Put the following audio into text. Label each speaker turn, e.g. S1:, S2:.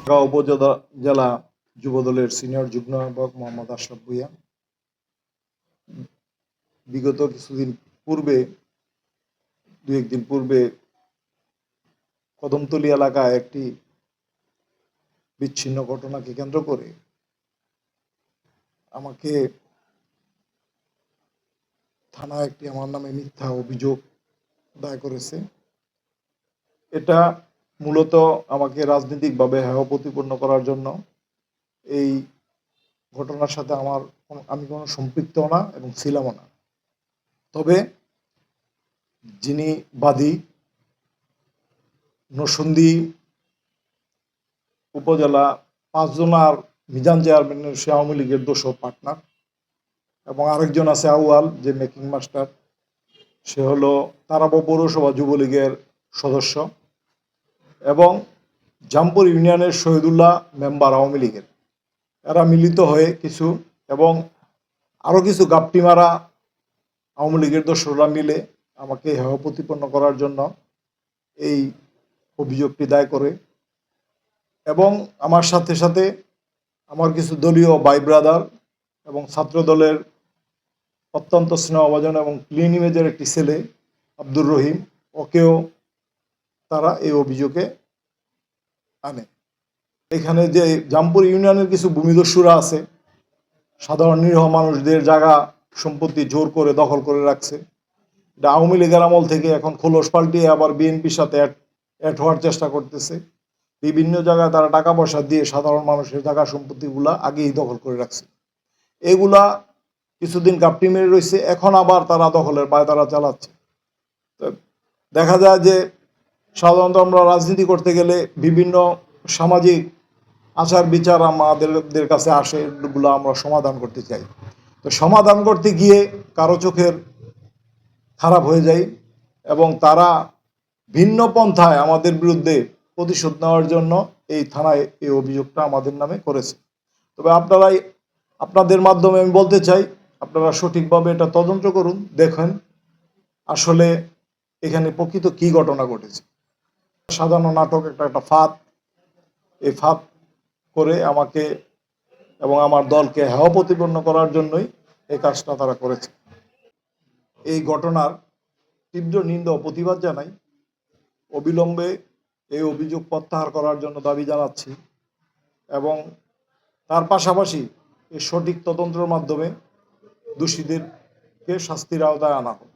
S1: ঢাকা উপজেলা যুবদলের সিনিয়র যুগ্ম আহ্বায়ক মোহাম্মদ আশরাফ ভূঁইয়া। বিগত কিছুদিন পূর্বে, দু একদিন পূর্বে কদমতলী এলাকায় একটি বিচ্ছিন্ন ঘটনাকে কেন্দ্র করে আমাকে থানায় একটি আমার নামে মিথ্যা অভিযোগ দায়ের করেছে। এটা মূলত আমাকে রাজনৈতিকভাবে হেয় প্রতিপন্ন করার জন্য। এই ঘটনার সাথে আমি কোনো সম্পৃক্ত না এবং ছিলামও না। তবে যিনি বাদী, নরসিংদী উপজেলা 5 জনার মিজান চেয়ারম্যানের, সে আওয়ামী লীগের দোসর পার্টনার, এবং আরেকজন আছে আউয়াল, যে মেকিং মাস্টার, সে হলো তারাব পৌরসভা যুবলীগের সদস্য, এবং জামপুর ইউনিয়নের শহীদুল্লাহ মেম্বার আওয়ামী লীগের। এরা মিলিত হয়ে কিছু, এবং আরও কিছু গাপটি মারা আওয়ামী লীগের দোসররা মিলে আমাকে হেয় প্রতিপন্ন করার জন্য এই অভিযোগটি দায়ের করে। এবং আমার সাথে সাথে আমার কিছু দলীয় ভাই ব্রাদার এবং ছাত্র দলের অত্যন্ত স্নেহভাজন এবং ক্লিন ইমেজের একটি ছেলে আব্দুর রহিম, ওকেও তারা এই অভিযোগে আনে। এখানে যে জামপুর ইউনিয়নের কিছু ভূমিদস্যুরা আছে, সাধারণ নিরীহ মানুষদের জায়গা সম্পত্তি জোর করে দখল করে রাখছে। এটা আওয়ামী লীগের আমল থেকে এখন খোলস পাল্টিয়ে আবার বিএনপির সাথে অ্যাড হওয়ার চেষ্টা করতেছে। বিভিন্ন জায়গায় তারা টাকা পয়সা দিয়ে সাধারণ মানুষের জায়গা সম্পত্তিগুলা আগেই দখল করে রাখছে। এগুলা কিছুদিন গাপটি মেরে রয়েছে, এখন আবার তারা দখলের পায়তারা চালাচ্ছে। তো দেখা যায় যে সাধারণত আমরা রাজনীতি করতে গেলে বিভিন্ন সামাজিক আচার বিচার আমাদের কাছে আসে, এগুলো আমরা সমাধান করতে চাই। তো সমাধান করতে গিয়ে কারো চোখের খারাপ হয়ে যায়, এবং তারা ভিন্ন পন্থায় আমাদের বিরুদ্ধে প্রতিশোধ নেওয়ার জন্য এই থানায় এই অভিযোগটা আমাদের নামে করেছে। তবে আপনাদের মাধ্যমে আমি বলতে চাই, আপনারা সঠিকভাবে এটা তদন্ত করুন, দেখেন আসলে এখানে প্রকৃত কি ঘটনা ঘটেছে। সাজানো নাটক, একটা ফাঁদ। এই ফাঁদ করে আমাকে এবং আমার দলকে হেয় প্রতিপন্ন করার জন্যই এই কাজটা তারা করেছে। এই ঘটনার তীব্র নিন্দা ও প্রতিবাদ জানাই। অবিলম্বে এই অভিযোগ প্রত্যাহার করার জন্য দাবি জানাচ্ছি, এবং তার পাশাপাশি এই সঠিক তদন্তের মাধ্যমে দোষীদেরকে শাস্তির আওতায় আনা হোক।